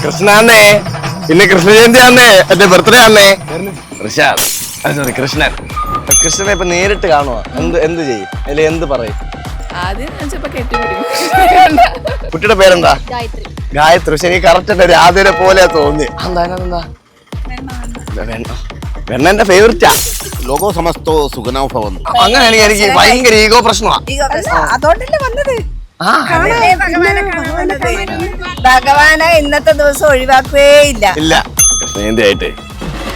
കൃഷ്ണാന്നേ ഇന്ന് കൃഷ്ണ ജയന്തി ആന്നേ എന്റെ ബർത്ത്ഡേ ആന്നേ ഋഷാദ് സോറി കൃഷ്ണൻ. കൃഷ്ണനെ ഇപ്പൊ നേരിട്ട് കാണുവാ, എന്ത് ചെയ്യും അല്ലെ എന്ത് പറയും? കുട്ടിയുടെ പേരെന്താ? ഗായത്രി. പക്ഷെ എനിക്ക് കറക്റ്റ് രാധേനെ പോലെ തോന്നി. എന്താ വെണ്ണന്റെ ഫേവറേറ്റാ. ലോകോ സമസ്തോ സുഖനോ ഭവന്തു. അങ്ങനെയാണെങ്കിൽ എനിക്ക് ഭയങ്കര ഈഗോ പ്രശ്നമാണ്. അതുകൊണ്ടല്ലേ വന്നത്. ഭഗവാനെ ഇന്നത്തെ ദിവസം ഒഴിവാക്കുകയേ ഇല്ല. കൃഷ്ണജയന്തി ആയിട്ട്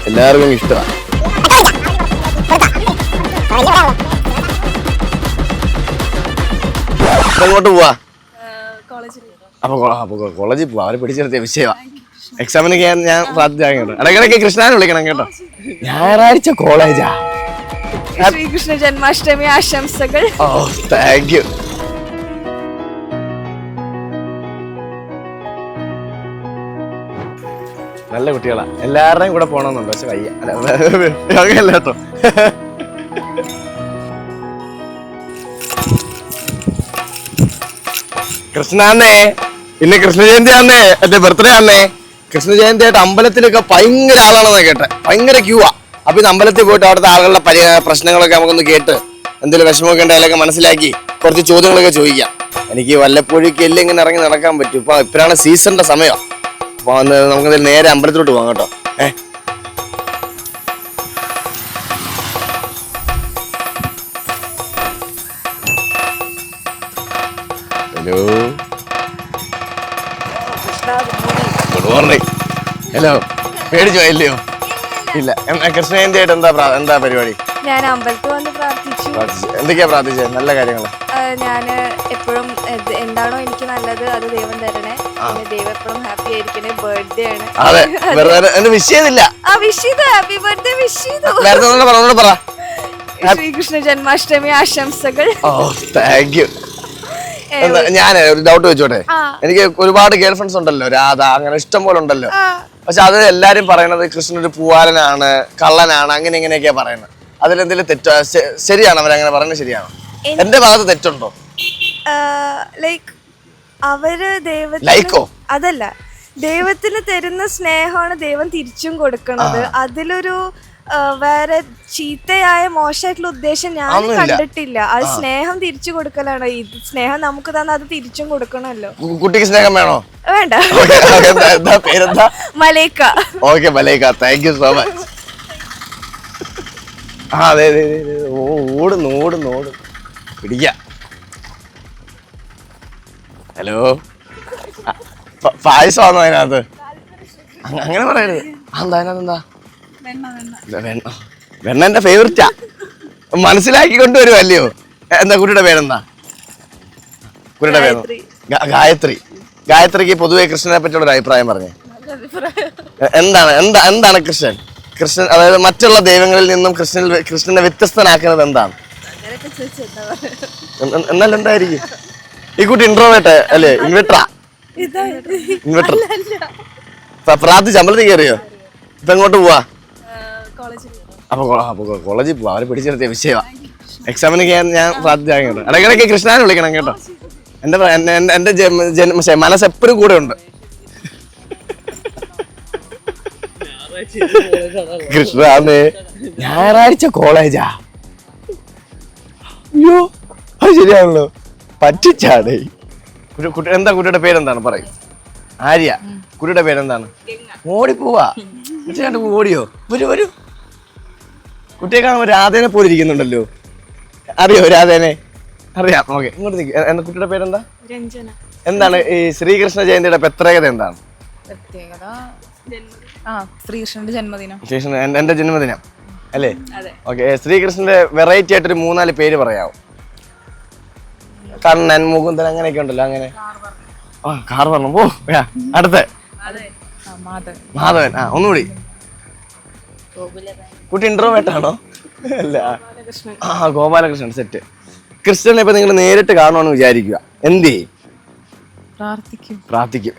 എല്ലാവർക്കും ഇഷ്ടമാണ്. എങ്ങോട്ട് പോവാ? അപ്പൊ കോളേജിൽ പോവാ. അവരെ പിടിച്ചെടുത്തിയ വിഷയമാ. എക്സാമിന് ഞാൻ പ്രാർത്ഥിച്ചാൽ കേട്ടോ. ഇടയ്ക്കിടയ്ക്ക് കൃഷ്ണനെ വിളിക്കണം കേട്ടോ. ഞായറാഴ്ച കോളേജാ. ശ്രീകൃഷ്ണ ജന്മാഷ്ടമി ആശംസകൾ. ഓ താങ്ക് യു. നല്ല കുട്ടികളാ. എല്ലാവരുടെയും കൂടെ പോണമെന്നുണ്ട്. പക്ഷെ വയ്യ. അല്ല കേട്ടോ. കൃഷ്ണാന്നേ ഇന്ന് കൃഷ്ണ ജയന്തി ആന്നേ എന്റെ ബർത്ത്ഡേ ആന്നേ. കൃഷ്ണ ജയന്തി ആയിട്ട് അമ്പലത്തിലൊക്കെ ഭയങ്കര ആളാണെന്ന് കേട്ടെ. ഭയങ്കര ക്യൂവാ. അപ്പൊ ഇത് അമ്പലത്തിൽ പോയിട്ട് അവിടുത്തെ ആളുകളുടെ പ്രശ്നങ്ങളൊക്കെ നമുക്കൊന്ന് കേട്ട് എന്തെങ്കിലും വിഷമമൊക്കെ ഉണ്ടെങ്കിലൊക്കെ മനസ്സിലാക്കി കുറച്ച് ചോദ്യങ്ങളൊക്കെ ചോദിക്കാം. എനിക്ക് വല്ലപ്പോഴേക്കും എല്ലാം ഇങ്ങനെ ഇറങ്ങി നടക്കാൻ പറ്റും. ഇപ്പോഴാണ് സീസണിന്റെ സമയം. അപ്പൊ നമുക്ക് നേരെ അമ്പലത്തിലോട്ട് പോകാം കേട്ടോ. Hello good morning. ഹലോ പേടിച്ചോ? ഇല്ലയോ? ഇല്ല. കൃഷ്ണ ജയന്തി ആയിട്ട് എന്താ പരിപാടി? ഞാൻ അമ്പലത്തിൽ വന്ന് പ്രാർത്ഥിച്ചു. എന്തൊക്കെയാ പ്രാർത്ഥിച്ചത്? നല്ല കാര്യങ്ങൾ. ഞാൻ എപ്പോഴും എന്താണോ എനിക്ക് നല്ലത് അത് ദൈവം തരണേ. ദൈവം എപ്പോഴും ഹാപ്പി ആയിരിക്കണേ. ബർത്ത്ഡേ ആണ്. അതെ വിഷ് ചെയ്തില്ല. ഹാപ്പി ബർത്ത്ഡേ വിഷ് ചെയ്തു. ശ്രീകൃഷ്ണ ജന്മാഷ്ടമി ആശംസകൾ. ഓ താങ്ക് യു. ഞാൻ ഒരു ഡൗട്ട് വെച്ചോട്ടെ. എനിക്ക് ഒരുപാട് ഗേൾ ഫ്രണ്ട്സ് ഉണ്ടല്ലോ, രാധ അങ്ങനെ ഇഷ്ടം പോലെ ഉണ്ടല്ലോ. പക്ഷെ അത് എല്ലാരും പറയണത് കൃഷ്ണൻ ഒരു പൂവാലനാണ്, കള്ളനാണ്, അങ്ങനെ ഇങ്ങനെയൊക്കെയാ പറയുന്നത്. അതിലെന്തെങ്കിലും തെറ്റോ? ശരിയാണോ അവരങ്ങനെ പറയുന്നത്? ശരിയാണോ? എന്റെ ഭാഗത്ത് തെറ്റുണ്ടോ? ലൈക്ക് അവര് ദൈവത്തിന് അതല്ല, ദൈവത്തിന് തരുന്ന സ്നേഹമാണ് ദൈവം തിരിച്ചും കൊടുക്കണത്. അതിലൊരു വേറെ ചീത്തയായ മോശമായിട്ടുള്ള ഉദ്ദേശം ഞാൻ കണ്ടിട്ടില്ല. അത് സ്നേഹം തിരിച്ചു കൊടുക്കലാണ്. ഈ സ്നേഹം നമുക്ക് തന്നെ അത് തിരിച്ചും കൊടുക്കണല്ലോ. കുട്ടിക്ക് സ്നേഹം വേണോ? വേണ്ട. പേരെന്താ? Malaika. Okay Malaika, thank you so much. അതെ ഓടുന്നു പിടിക്ക. ഹലോ പായസമാണോ അതിനകത്ത്? അങ്ങനെ പറയരുത്. എന്താ വെണ്ണന്റെ ഫേവറേറ്റാ. മനസ്സിലാക്കി കൊണ്ടുവരുമല്ലയോ. എന്താ കുട്ടിയുടെ പേരെന്താ? കുട്ടിയുടെ പേര് ഗായത്രി. ഗായത്രിക്ക് പൊതുവെ കൃഷ്ണനെ പറ്റിയുള്ള ഒരു അഭിപ്രായം പറഞ്ഞേ. എന്താണ് കൃഷ്ണൻ അതായത് മറ്റുള്ള ദൈവങ്ങളിൽ നിന്നും കൃഷ്ണനെ വ്യത്യസ്തനാക്കുന്നത് എന്താണ്? എന്നാലും എന്തായിരിക്കും? ഈ കുട്ടി ഇൻട്രോവേർട്ട് അല്ലേ? ഇൻവെർട്ടർ പ്രാർത്ഥിച്ച് അമ്പലത്തിൽ കയറിയോ? ഇപ്പൊ എങ്ങോട്ട് പോവാ? അപ്പൊ കോളേജിൽ പോവാ. അവരെ പിടിച്ചെടുത്തിയ വിഷയമാ. എക്സാമിന് ഞാൻ പ്രാർത്ഥിച്ചാൽ കേട്ടോ. ഇടയ്ക്കിടയ്ക്ക് കൃഷ്ണനെ വിളിക്കണം കേട്ടോ. എന്റെ മനസ്സെപ്പോഴും കൂടെ ഉണ്ട്. കൃഷ്ണാന്ന് ഞായറാഴ്ച കോളേജാ. അയ്യോ അത് ശരിയാണല്ലോ. പറ്റിച്ചാടേ. എന്താ കുട്ടിയുടെ പേരെന്താണ്? പറയും. ആര്യ. കുട്ടിയുടെ പേരെന്താണ്? ഓടിപ്പോവാ. ഓടിയോ? വരൂ. കുട്ടിയെ കാണുമ്പോൾ രാധേനെ പോലെ ഇരിക്കുന്നുണ്ടല്ലോ. അറിയോ രാധേനെ? അറിയാം. ഓക്കെ ഇങ്ങോട്ട് നിൽക്കും. എന്താ കുട്ടിയുടെ പേരെന്താ? രഞ്ജന. എന്താണ് ഈ ശ്രീകൃഷ്ണ ജയന്തിയുടെ പ്രത്യേകത? എന്താണ് ശ്രീകൃഷ്ണന്റെ ജന്മദിനം? എന്റെ ജന്മദിനം അല്ലേ? ഓക്കെ. ശ്രീകൃഷ്ണന്റെ വെറൈറ്റി ആയിട്ടൊരു 4 പേര് പറയാമോ? കണ്ണൻ, മുകുന്ദൻ അങ്ങനെയൊക്കെ ഉണ്ടല്ലോ. അങ്ങനെ കാർ പറഞ്ഞു പോ. അടുത്ത മാധവൻ. ഒന്നുകൂടി. കുട്ടി ഇൻട്രോവേർട്ടാണോ? അല്ല. ഗോപാലകൃഷ്ണൻ. സെറ്റ്. കൃഷ്ണനെ ഇപ്പൊ നിങ്ങൾ നേരിട്ട് കാണുമെന്ന് വിചാരിക്കുക. എന്ത് ചെയ്യും? പ്രാർത്ഥിക്കും.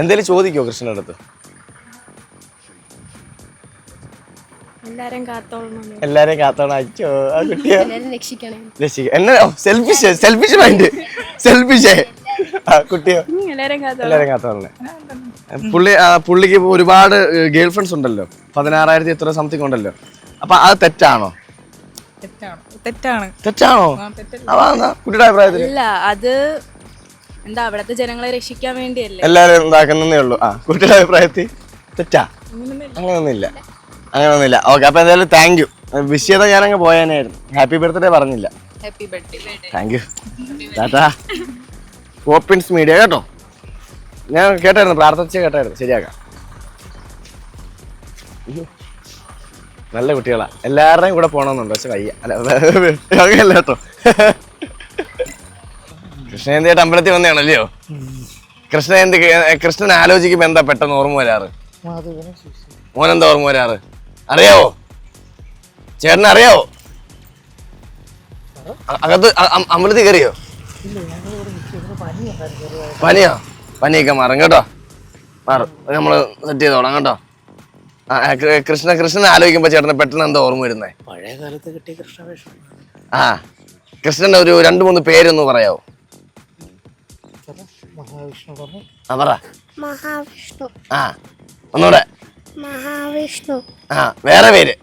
എന്തേലും ചോദിക്കോ കൃഷ്ണന്റെ അടുത്ത്? എല്ലാരെയും കാത്തോണം. അച്ഛോ ആ കുട്ടിയെ രക്ഷിക്കണം. എന്നെ സെൽഫിഷ് മൈൻഡ്. സെൽഫിഷേ കുട്ടിയോ? എല്ലാരും എല്ലാരും കാത്തോളെ. പുള്ളിക്ക് ഒരുപാട് ഗേൾ ഫ്രണ്ട്സ് ഉണ്ടല്ലോ, 16,000 എത്ര സംതിങ് ഉണ്ടല്ലോ. അപ്പൊ അത് തെറ്റാണോ? തെറ്റാണോ? അതാ കുട്ടിയുടെ അഭിപ്രായത്തിൽ. ഇല്ല, അത് എന്താ അവിടത്തെ ജനങ്ങളെ രക്ഷിക്കാൻ വേണ്ടിയല്ലേ എല്ലാരും ഉണ്ടാക്കുന്നേ ഉള്ളൂ. കുട്ടിയുടെ അഭിപ്രായത്തിൽ തെറ്റാ? അങ്ങനൊന്നുമില്ല. ഓക്കെ, അപ്പൊ എന്തായാലും താങ്ക് യു. വിഷ് ചെയ്താൽ ഞാനങ്ങ് പോയാനായിരുന്നു. ഹാപ്പി ബർത്ത്ഡേ പറഞ്ഞില്ല. Happy birthday. Thank U. Tata. Poppins media കേട്ടോ. ഞാൻ കേട്ടായിരുന്നു, കേട്ടായിരുന്നു. ശരിയാക്കാം. നല്ല കുട്ടികളാ, എല്ലാവരുടെയും കൂടെ പോകണമെന്നുണ്ട്. പക്ഷെ വയ്യ. അല്ല കേട്ടോ. കൃഷ്ണജയന്തിയായിട്ട് അമ്പലത്തിൽ വന്നതാണല്ലയോ? കൃഷ്ണൻ ആലോചിക്കുമ്പോ എന്താ പെട്ടെന്ന് ഓർമ്മ വരാറ്? മോനെന്താ ഓർമ്മ വരാറ്? അറിയാവോ? ചേട്ടനെ അറിയാവോ? അകത്ത് അമ്പലത്തിൽ കയറിയോ? പനിയോ? പനിയൊക്കെ മാറും കേട്ടോ, മാറും. നമ്മള് സെറ്റ് ചെയ്തോളാം കേട്ടോ. കൃഷ്ണൻ ആലോചിക്കുമ്പോ ചേട്ടന് പെട്ടെന്ന് എന്താ ഓർമ്മ വരുന്നേ? പഴയ കാലത്ത് കിട്ടിയ കൃഷ്ണവേഷം. കൃഷ്ണന്റെ ഒരു 2-3 പേരൊന്ന് പറയാവോ? മഹാവിഷ്ണു പറഞ്ഞു. പറ. മഹാവിഷ്ണു. ഒന്നൂടെ. മഹാവിഷ്ണു. വേറെ പേര്?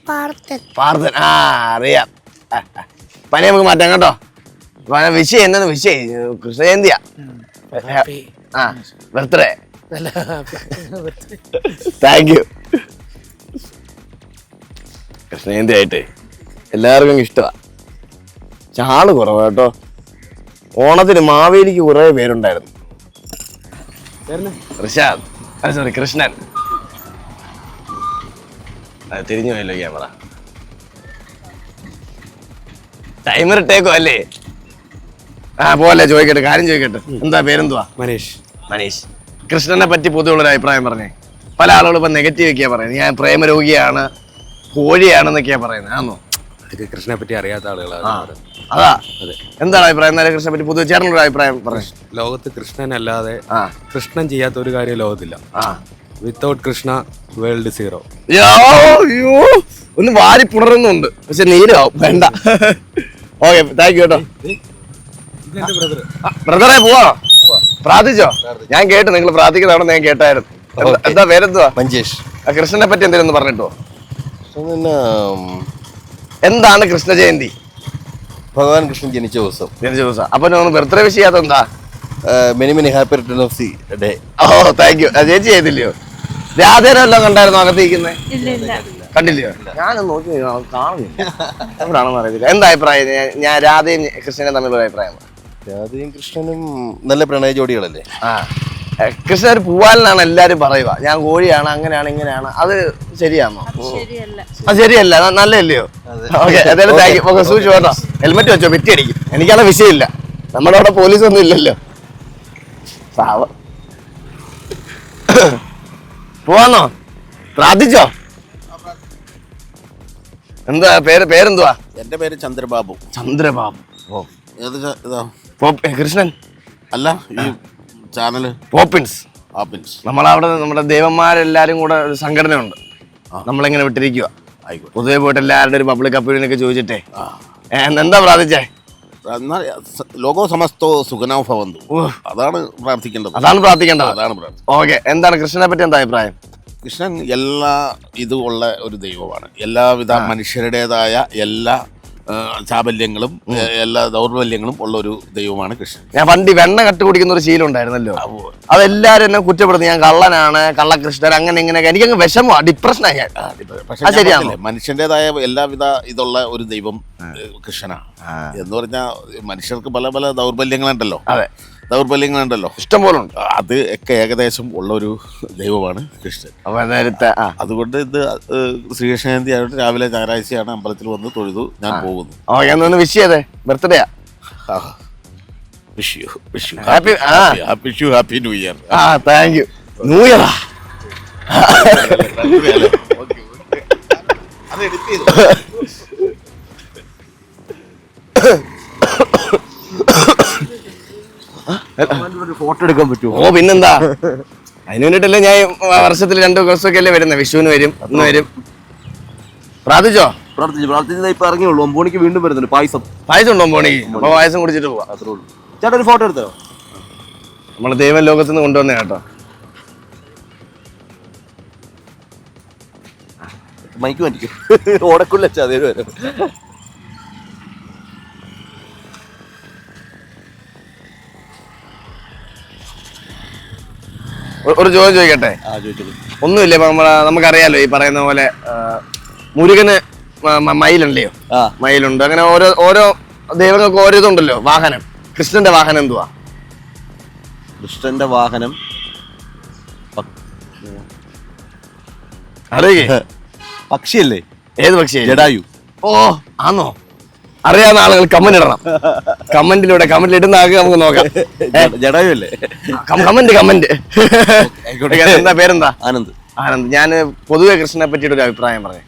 പാർത്ഥൻ. അറിയാം. പനി നമുക്ക് മാറ്റാം കേട്ടോ. വിഷയം എന്താന്ന്? വിഷയം കൃഷ്ണജയന്തിയാ. ബർത്ത്ഡേ. Thank you. കൃഷ്ണജയന്തി ആയിട്ട് എല്ലാവർക്കും ഇഷ്ടമാ. ആള് കുറവ് കേട്ടോ. ഓണത്തിന് മാവേലിക്ക് കുറെ പേരുണ്ടായിരുന്നു. റിഷാദ്, സോറി കൃഷ്ണൻ. തിരിഞ്ഞു പോയല്ലോ ക്യാമറ. ടൈമർ ഇട്ടേക്കോ അല്ലേ? പോലെ ചോദിക്കട്ടെ, കാര്യം ചോദിക്കട്ടെ. എന്താ പേരെന്തുവാ? മനീഷ്. കൃഷ്ണനെ പറ്റി പൊതുവുള്ളൊരു അഭിപ്രായം പറഞ്ഞേ. പല ആളുകളും ഇപ്പൊ നെഗറ്റീവ് ഒക്കെയാ പറയുന്നത്. ഞാൻ പ്രേമരോഗിയാണ്, കോഴിയാണെന്നൊക്കെയാ പറയുന്നത്. ആണോ? കൃഷ്ണനെ പറ്റി അറിയാത്ത ആളുകളാണ്. അതാ. എന്താണ് അഭിപ്രായം? കൃഷ്ണനെ പറ്റി പൊതുവെ ചേട്ടനൊരു അഭിപ്രായം പറഞ്ഞു. ലോകത്ത് കൃഷ്ണനല്ലാതെ കൃഷ്ണൻ ചെയ്യാത്ത ഒരു കാര്യം ലോകത്തില്ല. Without Krishna world zero. ഒന്ന് വാരി പുണരുന്നുണ്ട്, പക്ഷെ നീരാവും. വേണ്ട. ഓക്കെ, താങ്ക് യു കേട്ടോ. ബ്രദറെ പോവാ. പ്രാർത്ഥിച്ചോ? ഞാൻ കേട്ടു നിങ്ങൾ പ്രാർത്ഥിക്കുന്നതാണെന്ന് ഞാൻ കേട്ടായിരുന്നു. എന്താ പേരെന്തുവാ? മഞ്ചേഷ്. കൃഷ്ണനെ പറ്റി എന്തെങ്കിലും പറഞ്ഞിട്ടോ? പിന്നെ എന്താണ് കൃഷ്ണ ജയന്തി? ഭഗവാൻ കൃഷ്ണൻ ജനിച്ച ദിവസം. അപ്പൊ ബർത്ത്ഡേ വിഷ് ചെയ്യാത്ത എന്താ? Many many happy return of the day. Thank you. ചേച്ചി ചെയ്തില്ലയോ? രാധേനെ എല്ലാം കണ്ടായിരുന്നു അകത്തിരിക്കുന്നേ? കണ്ടില്ലയോ? ഞാനും നോക്കി കാണുന്നില്ല, എവിടാണെന്ന് അറിയത്തില്ല. എന്താ അഭിപ്രായം? ഞാൻ രാധയും കൃഷ്ണനും തമ്മിലുള്ള അഭിപ്രായം? രാധയും കൃഷ്ണനും നല്ല പ്രണയ ജോഡികളല്ലേ? കൃഷ്ണൻ ഒരു പൂവാലനാണ് എല്ലാരും പറയുക. ഞാൻ കോഴിയാണ്, അങ്ങനെയാണ്, ഇങ്ങനെയാണ്. അത് ശരിയാണോ? അത് ശരിയല്ല. നല്ലതല്ലയോ? ഓക്കെ, എന്തായാലും താങ്ക് യു. ഓക്കെ, സൂക്ഷിച്ചു കേട്ടോ. ഹെൽമെറ്റ് വെച്ചോ, പെറ്റി അടിക്കും. എനിക്കത് വിഷയമില്ല. നമ്മുടെ അവിടെ പോലീസൊന്നും ഇല്ലല്ലോ. പോവാന്നോ? പ്രാർത്ഥിച്ചോ? എന്താ പേരെന്തുവാ? എന്റെ പേര് ചന്ദ്രബാബു. കൃഷ്ണൻ അല്ല, ഈ ചാനല് പോപ്പിൻസ്. നമ്മളവിടെ നമ്മുടെ ദേവന്മാരെല്ലാരും കൂടെ ഒരു സംഘടന ഉണ്ട്. നമ്മളിങ്ങനെ വിട്ടിരിക്കുക. പൊതുവെ പോയിട്ട് എല്ലാവരുടെ ഒരു പബ്ലിക് ഒപ്പീനിയനൊക്കെ ചോദിച്ചിട്ടേ എന്താ പ്രാർത്ഥിച്ചേ? ലോകോ സമസ്തോ സുഖനോ ഭവന്തു. അതാണ് പ്രാർത്ഥിക്കേണ്ടത്. ഓക്കെ, എന്താണ് കൃഷ്ണനെ പറ്റി എന്താ അഭിപ്രായം? കൃഷ്ണൻ എല്ലാ ഇതുള്ള ഒരു ദൈവമാണ്. എല്ലാവിധ മനുഷ്യരുടേതായ എല്ലാ ചാബല്യങ്ങളും എല്ലാ ദൗർബല്യങ്ങളും ഉള്ള ഒരു ദൈവമാണ് കൃഷ്ണൻ. ഞാൻ പണ്ട് വെണ്ണ കട്ട് കുടിക്കുന്ന ഒരു ശീലം ഉണ്ടായിരുന്നല്ലോ. അതെല്ലാരും എന്നെ കുറ്റപ്പെടുന്നു. ഞാൻ കള്ളനാണ്, കള്ളകൃഷ്ണൻ, അങ്ങനെ ഇങ്ങനെയൊക്കെ. എനിക്കങ്ങ് വിഷമോ, ഡിപ്രഷനായി. ശരിയാണ്. മനുഷ്യന്റേതായ എല്ലാവിധ ഇതുള്ള ഒരു ദൈവം കൃഷ്ണനാണ്. എന്ന് പറഞ്ഞാൽ മനുഷ്യർക്ക് പല പല ദൗർബല്യങ്ങളുണ്ടല്ലോ. ഇഷ്ടംപോലെ ഉണ്ട്. അത് ഒക്കെ ഏകദേശം ഉള്ള ഒരു ദൈവമാണ് കൃഷ്ണൻ. അതുകൊണ്ട് ഇത് ശ്രീകൃഷ്ണ ജയന്തി ആയിട്ട് രാവിലെ ഞായറാഴ്ചയാണ് അമ്പലത്തിൽ വന്ന് തൊഴുതു ഞാൻ പോകുന്നു. വിഷ് ചെയ്തേ, birthday. Happy new year. Thank you. New year. Photo എടുക്കാൻ പറ്റുമോ? ഓ പിന്നെന്താ, അതിന് വേണ്ടിട്ടല്ലേ ഞാൻ വർഷത്തിൽ 2 ദിവസമൊക്കെ അല്ലേ വരുന്നത്. വിഷുവിന് വരും, ഇന്ന് വരും. പ്രാർത്ഥിച്ചോ? പ്രാർത്ഥിച്ചത് ഇപ്പൊ ഇറങ്ങിയുള്ളൂ. 9 മണിക്ക് വീണ്ടും വരുന്നുണ്ട് പായസം ഉണ്ടോ പോണി? അപ്പൊ പായസം കുടിച്ചിട്ട് പോവാം. അത്രേ ഉള്ളൂ. ചേട്ടാ ഒരു ഫോട്ടോ എടുത്തോ? നമ്മള് ദൈവം ലോകത്ത് നിന്ന് കൊണ്ടുവന്നേ കേട്ടോ. മൈക്ക് മാറ്റിക്കും ഓടക്കുള്ള ചതേര് വരും. ഒരു ചോദ്യം ചോദിക്കട്ടെ? ഒന്നുമില്ല, നമുക്കറിയാലോ ഈ പറയുന്ന പോലെ മുരുകന് മയിലുണ്ടല്ലോ, മയിലുണ്ട്. അങ്ങനെ ഓരോ ദൈവങ്ങൾക്ക് ഓരോ ഇതുണ്ടല്ലോ വാഹനം. കൃഷ്ണന്റെ വാഹനം എന്തുവാ? കൃഷ്ണന്റെ വാഹനം അറിയേ? പക്ഷിയല്ലേ? ഏത് പക്ഷി? ജടായു. ഓ ആന്നോ? അറിയാവുന്ന ആളുകൾ കമന്റ് ഇടണം. കമന്റ് ഇടുന്ന ആൾക്ക് നമുക്ക് നോക്കാം. ജടായു അല്ലേ? കമന്റ്. എന്താ പേരെന്താ? ആനന്ദ്. ഞാൻ പൊതുവെ കൃഷ്ണനെ പറ്റിയിട്ട് ഒരു അഭിപ്രായം പറഞ്ഞു.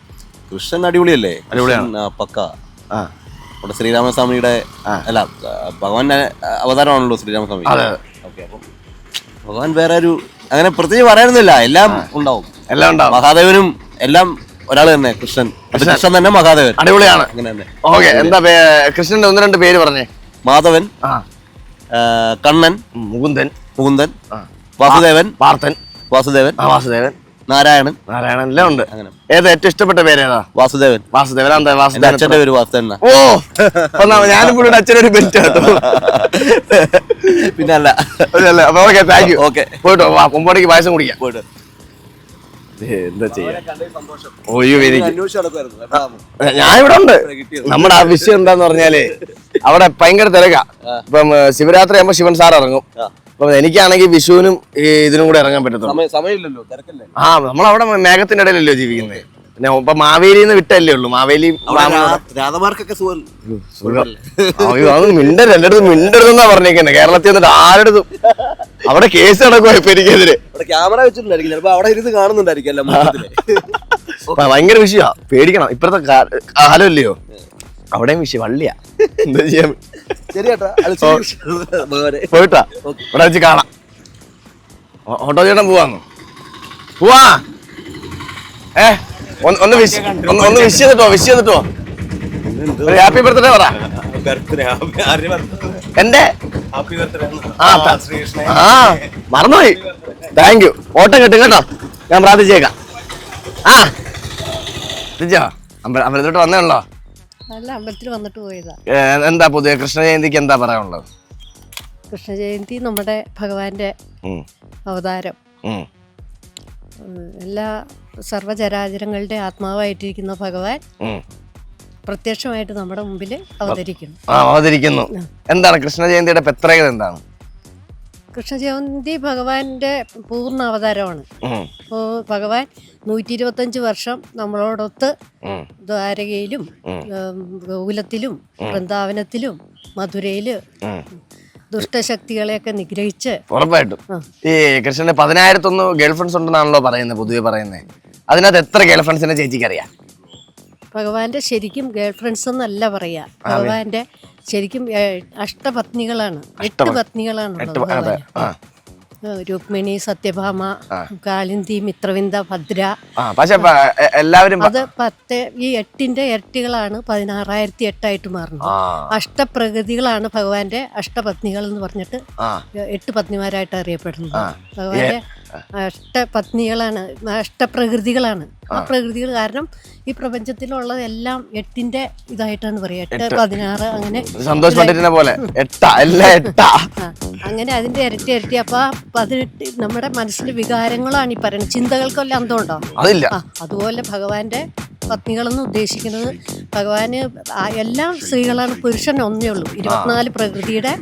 കൃഷ്ണൻ അടിപൊളിയല്ലേ? അടിപൊളിയാണ്. പക്ക. ഇവിടെ ശ്രീരാമസ്വാമിയുടെ അല്ല ഭഗവാന്റെ അവതാരമാണല്ലോ ശ്രീരാമസ്വാമി. ഓക്കെ, അപ്പം ഭഗവാൻ വേറെ ഒരു അങ്ങനെ പ്രത്യേകിച്ച് പറയാനൊന്നുമില്ല. എല്ലാം ഉണ്ടാവും. മഹാദേവനും എല്ലാം ഒരാൾ തന്നെ. കൃഷ്ണൻ തന്നെ മഹാദേവൻ. അടിപൊളിയാണ്. അങ്ങനെ തന്നെ. ഓക്കെ, എന്താ കൃഷ്ണന്റെ 1-2 പേര് പറഞ്ഞേ? മാധവൻ, കണ്ണൻ, മുകുന്ദൻ, വാസുദേവൻ, വാസുദേവൻ, നാരായണൻ എല്ലാം ഉണ്ട്. ഏതാ ഏറ്റവും ഇഷ്ടപ്പെട്ട പേരേതാ? വാസുദേവൻ. അച്ഛന്റെ പേര് വാസുദേവൻ. ഓ, ഞാനും പുള്ളിയുടെ അച്ഛനൊരു ബെൽറ്റ് കേട്ടോ. പിന്നെ അല്ല. Okay, thank you. ഓക്കെ, പോയിട്ടോ. കൊമ്പോടേക്ക് പായസം കുടിക്കാം. പോയിട്ട് എന്താ ചെയ്യാ? ഞാനിവിടെ ഉണ്ട്. നമ്മുടെ ആ വിഷയം എന്താന്ന് പറഞ്ഞാല് അവിടെ ഭയങ്കര തിരക്കാ. ഇപ്പം ശിവരാത്രി ആകുമ്പോ ശിവൻ സാർ ഇറങ്ങും. അപ്പൊ എനിക്കാണെങ്കിൽ വിഷുവിനും ഇതിനും കൂടെ ഇറങ്ങാൻ പറ്റത്തുള്ളൂ. നമ്മളവിടെ മേഘത്തിന്റെ ഇടയിലല്ലോ ജീവിക്കുന്നത്. പിന്നെ ഇപ്പൊ മാവേലിന്ന് വിട്ടല്ലേ ഉള്ളൂ. മാവേലി മിണ്ടരുത്, എന്റെ അടുത്ത് മിണ്ടരുതെന്നാ പറഞ്ഞേക്കുന്നത്. കേരളത്തിൽ വന്നിട്ട് ആരടുത്തും അവിടെ കേസ് നടക്കുവാ ഇപ്പൊ എനിക്കെതിരെ. ക്യാമറ വെച്ചിട്ടുണ്ടായിരിക്കും, ചിലപ്പോ അവിടെ ഇരുന്ന് കാണുന്നുണ്ടായിരിക്കും. ഭയങ്കര വിഷയമാ, പേടിക്കണം. ഇപ്പഴത്തെ കാലമല്ലയോ, അവിടെയും വിഷയം വള്ളിയാ. എന്താ ചെയ്യാൻ? പോയിട്ടാ ഇവിടെ വെച്ച് കാണാം. ഓട്ടോ ചേട്ടൻ പോവാന്ന് പോവാ. ഒന്ന് വിഷ് ചെയ്തിട്ടോ. ഒരു ഹാപ്പി ബർത്ത്ഡേ പറ. എന്റെ മറന്നുപോയി. Thank you. ഓട്ടം കിട്ടും കേട്ടോ, ഞാൻ പ്രാർത്ഥിച്ചേക്കാം. അമ്പലത്തോട്ട് വന്നേണല്ലോ. നല്ല അമ്പലത്തിൽ വന്നിട്ട് പോയതാ. എന്താ പൊതുവെ കൃഷ്ണ ജയന്തിക്ക് എന്താ പറയാനുള്ളത്? കൃഷ്ണ ജയന്തി നമ്മുടെ ഭഗവാന്റെ അവതാരം. എല്ലാ സർവചരാചരങ്ങളുടെ ആത്മാവായിട്ടിരിക്കുന്ന ഭഗവാൻ പ്രത്യക്ഷമായിട്ട് നമ്മുടെ മുമ്പിൽ അവതരിക്കുന്നു. എന്താണ് കൃഷ്ണ ജയന്തിയുടെ പ്രത്യേകത? എന്താണ് കൃഷ്ണ ജയന്തി? ഭഗവാന്റെ പൂർണ്ണ അവതാരമാണ്. അപ്പോൾ ഭഗവാൻ 125 വർഷം നമ്മളോടൊത്ത് ദ്വാരകയിലും ഗോകുലത്തിലും വൃന്ദാവനത്തിലും മധുരയില് ദുഷ്ടശക്തികളെയൊക്കെ നിഗ്രഹിച്ച്. ഉറപ്പായിട്ടും ഈ കൃഷ്ണന് 10,001 ഗേൾഫ്രണ്ട്സ് ഉണ്ടെന്നാണല്ലോ പറയുന്നത്, പൊതുവെ പറയുന്നത്. അതിനകത്ത് എത്ര ഗേൾഫ്രണ്ട്സിനെ ചേച്ചിക്ക് അറിയാം? ഭഗവാന്റെ ശരിക്കും ഗേൾഫ്രണ്ട്സ് എന്നല്ല പറയാ, ഭഗവാന്റെ ശരിക്കും അഷ്ടപത്നികളാണ്. 8 പത്നികളാണ്. രുക്മിണി, സത്യഭാമ, കാലിന്തി, മിത്രവിന്ദ, ഭദ്ര. എല്ലാവരും അത് 10. ഈ 8ന്റെ ഇരട്ടികളാണ് 16,008 മാറുന്നത്. അഷ്ടപ്രകൃതികളാണ് ഭഗവാന്റെ അഷ്ടപത്നികൾ എന്ന് പറഞ്ഞിട്ട് 8 പത്നിമാരായിട്ട് അറിയപ്പെടുന്നത്. ഭഗവാന്റെ അഷ്ടപത്നികളാണ്, അഷ്ടപ്രകൃതികളാണ്. ആ പ്രകൃതികൾ കാരണം ഈ പ്രപഞ്ചത്തിലുള്ളതെല്ലാം 8ന്റെ ഇതായിട്ടാണ് പറയാ. 8, 16 അങ്ങനെ സന്തോഷ് പണ്ഡിറ്റിനെ പോലെ അങ്ങനെ അതിന്റെ ഇരട്ടി. അപ്പൊ 18 നമ്മുടെ മനസ്സിലെ വികാരങ്ങളാണ് ഈ പറയുന്നത്. ചിന്തകൾക്കെല്ലാം അന്തമുണ്ടോ? അതുപോലെ ഭഗവാന്റെ പത്നികളെന്ന് ഉദ്ദേശിക്കുന്നത് ഭഗവാന് എല്ലാം സ്ത്രീകളാണ്. പുരുഷൻ ഒന്നേ ഉള്ളൂ. 24 പ്രകൃതിയുടെ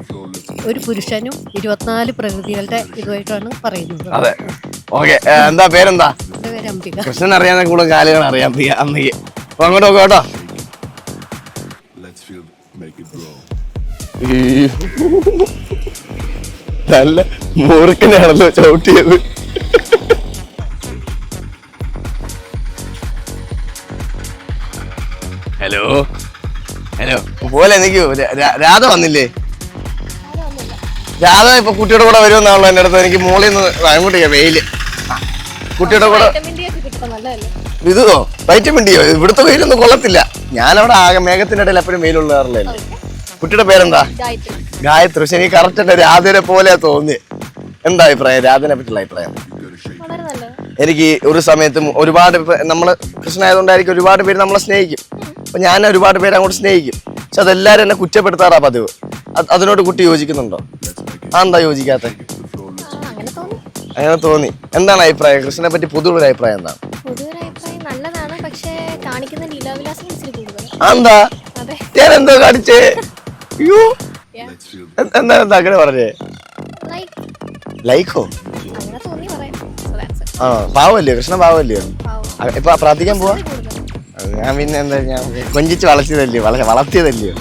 ഒരു പുരുഷനും 24 പ്രകൃതികളുടെ ഇതുമായിട്ടാണ് പറയുന്നത്. അതെ. ഓക്കെ, എന്താ പേരെന്താ? പേര് അംബിക. കൃഷ്ണൻ അറിയാവുന്ന കൂടുതൽ കാര്യങ്ങൾ അറിയാം അമ്മയ്ക്ക്. അപ്പൊ അങ്ങോട്ട് നോക്കാം കേട്ടോ. നല്ല മുറുക്കനാണല്ലോ ചവിട്ടിയത്. ഹലോ പോലെ നിൽക്കൂ. രാധ വന്നില്ലേ? രാധ ഇപ്പൊ കുട്ടിയുടെ കൂടെ വരുമെന്നാണല്ലോ എൻ്റെ അടുത്ത്. എനിക്ക് മോളിൽ നിന്ന് അങ്ങോട്ടേക്കാ വെയില്. കുട്ടിയുടെ കൂടെ ഇതോ വൈറ്റമിൻ ഡിയോ? ഇവിടുത്തെ വെയിലൊന്നും കൊള്ളത്തില്ല. ഞാനവിടെ ആകെ മേഘത്തിന്റെ ഇടയിൽ എപ്പോഴും വെയിലുള്ളതല്ലേ. കുട്ടിയുടെ പേരെന്താ? ഗായത്രി. പക്ഷെ എനിക്ക് കറക്റ്റ് രാധനെ പോലെ തോന്നി. എന്താ അഭിപ്രായം രാധനെ പറ്റിയുള്ള അഭിപ്രായം? എനിക്ക് ഒരു സമയത്തും ഒരുപാട് നമ്മള് കൃഷ്ണനായതുകൊണ്ടായിരിക്കും ഒരുപാട് പേര് നമ്മളെ സ്നേഹിക്കും. അപ്പൊ ഞാൻ ഒരുപാട് പേര് അങ്ങോട്ട് സ്നേഹിക്കും. പക്ഷെ അതെല്ലാരും എന്നെ കുറ്റപ്പെടുത്താറാ പതിവ്. അതിനോട് കുട്ടി യോജിക്കുന്നുണ്ടോ? എന്താ യോജിക്കാത്ത? അങ്ങനെ തോന്നി. എന്താണ് അഭിപ്രായം കൃഷ്ണനെ പറ്റി? പൊതുവൊരു അഭിപ്രായം എന്താണ്? നല്ലതാണ്, പക്ഷേ കാണിക്കുന്ന ലീലാവിലാസം എന്താ ഞാൻ എന്തോ കാണിച്ചേ? അയ്യോ എന്താ അങ്ങനെ പറഞ്ഞേ? ലൈക്കോ? ആ പാവല്ലയോ കൃഷ്ണ? പാവല്ലയോ? ഇപ്പൊ പ്രാർത്ഥിക്കാൻ പോവാ? ഞാൻ പിന്നെ എന്താ, ഞാൻ കൊഞ്ചിച്ച് വളർത്തിയതല്ലയോ?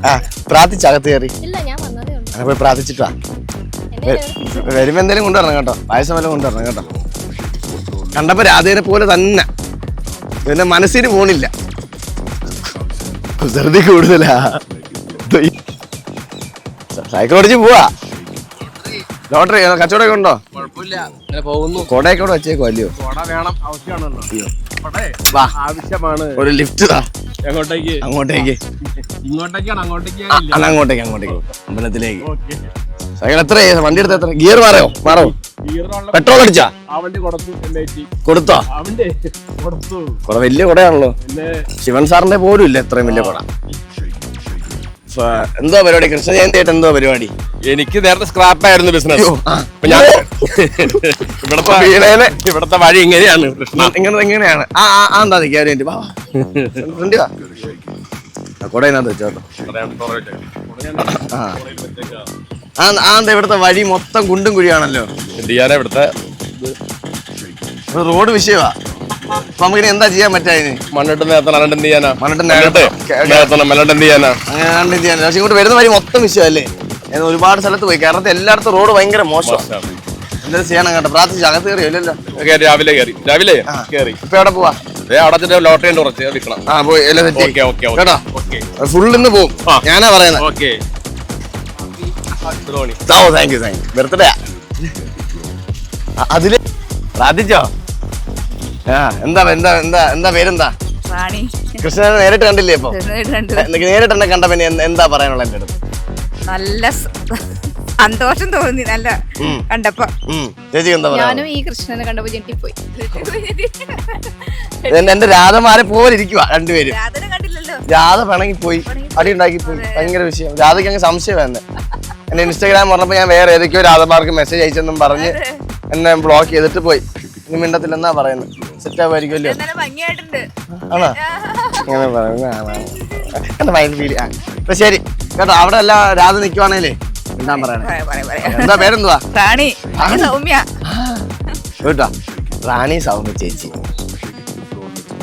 ആ പ്രാർത്ഥിച്ചകത്ത് കയറി അങ്ങനെ പോയി പ്രാർത്ഥിച്ചിട്ടാ. വരുമ്പോ എന്തേലും കൊണ്ടുവരണം കേട്ടോ, പായസം വല്ലതും കൊണ്ടുവരണം കേട്ടോ. കണ്ടപ്പോ രാധേനെ പോലെ തന്നെ, പിന്നെ മനസ്സിന് പോണില്ല, കുസൃതി കൂടുതലാ. സൈക്കിൾ ഓടിച്ച് പോവാ. ലോട്ടറി കച്ചവടമൊക്കെ ഉണ്ടോ? കൊടയൊക്കെ ഇവിടെ വെച്ചേക്കോ അല്ലയോ? ആവശ്യമാണ്. ഒരു ലിഫ്റ്റ് താ. എങ്ങോട്ടേക്ക്? അങ്ങോട്ടേക്ക് അങ്ങോട്ടേക്ക് അമ്പലത്തിലേക്ക്. സൈക്കിൾ എത്ര വണ്ടി എടുത്ത എത്ര? ഗിയർ മാറോ? പെട്രോൾ അടിച്ചാ? കൊടുത്തോ? കൊട വലിയ കൊടയാണല്ലോ. ശിവൻ സാറിന്റെ പോലും ഇല്ല ഇത്രയും വലിയ കൊട. എന്തോ പരിപാടി? കൃഷ്ണ ജയന്തി ആയിട്ട് എന്തോ പരിപാടി? എനിക്ക് നേരത്തെ സ്ക്രാപ്പ് ആയിരുന്നു ബിസിനസ്. ഇവിടത്തെ വഴി ഇങ്ങനെയാണ് കൃഷ്ണ. എങ്ങനെയാണ്? എന്താ കൊടയിനകത്ത് വെച്ചോട്ടോ. എന്താ ഇവിടുത്തെ വഴി മൊത്തം കുണ്ടും കുഴിയാണല്ലോ. എന്ത് ചെയ്യാനാ ഇവിടുത്തെ റോഡ് വിഷയമാ. അപ്പൊ നമുക്കിനി എന്താ ചെയ്യാൻ പറ്റാ? മണ്ണിട്ട് നേരത്തെ എന്ത് ചെയ്യാനാ? പക്ഷെ ഇങ്ങോട്ട് വരുന്ന വഴി മൊത്തം വിഷയമല്ലേ. ഒരുപാട് സ്ഥലത്ത് പോയി. കേരളത്തിൽ എല്ലായിടത്തും റോഡ് ഭയങ്കര മോശമാണ്. എന്തായാലും ചെയ്യണം കേട്ടോ. പ്രാർത്ഥിച്ച് അകത്ത് കയറിയല്ലോ. രാവിലെ കയറി. ഇപ്പൊ എവിടെ പോവാ? അവിടെ ലോട്ടറി ഉണ്ട് കുറച്ച് വിൽക്കണം. ആ പോയി എല്ലാം കേട്ടോ. ഫുള്ളിന്ന് പോവും. ഞാനാ പറയുന്നത്. Thank you. ബർത്ത്ഡേ അതില് പ്രാർത്ഥിച്ചോ? എന്താ പേരെന്താ? കൃഷ്ണനെ നേരിട്ട് കണ്ടില്ലേ? ഇപ്പൊ നേരിട്ട് എന്നെ കണ്ട പിന്നെ എന്താ പറയാനുള്ള എന്റെ അടുത്ത്? നല്ല സന്തോഷം തോന്നി. നല്ല കണ്ടപ്പോ ചേച്ചി എന്താ പറയാ? ഞാനും ഈ കൃഷ്ണനെ കണ്ടപ്പോ ഞെട്ടിപ്പോയി. എന്റെ രാധമാരെ പോലെ ഇരിക്കുക രണ്ടുപേരും. കണ്ടില്ലല്ലോ. രാധ പിണങ്ങി പോയി, അടി ഉണ്ടാക്കി പോയി. ഭയങ്കര വിഷയം. രാധയ്ക്ക് അങ്ങ് സംശയം തന്നെ. എന്റെ ഇൻസ്റ്റാഗ്രാം പറഞ്ഞപ്പോ ഞാൻ വേറെ ഏതൊക്കെയോ രാധമാർക്ക് മെസ്സേജ് അയച്ചെന്നും പറഞ്ഞ് എന്നെ ബ്ലോക്ക് ചെയ്തിട്ട് പോയി. ഇനി മിണ്ടത്തില്ലെന്നാ പറയുന്നത്. സെറ്റ് ആവുമായിരിക്കുമല്ലോ. ആണോ? അങ്ങനെ പറയുന്നത് ശരി കേട്ടോ. അവിടെ എല്ലാം രാധ നിക്കുവാണേലേ എന്താ പറയണേ? എന്താ പേരെന്തുവാ? റാണി സൗമ്യ കേട്ടോ. റാണി സൗമ്യ ചേച്ചി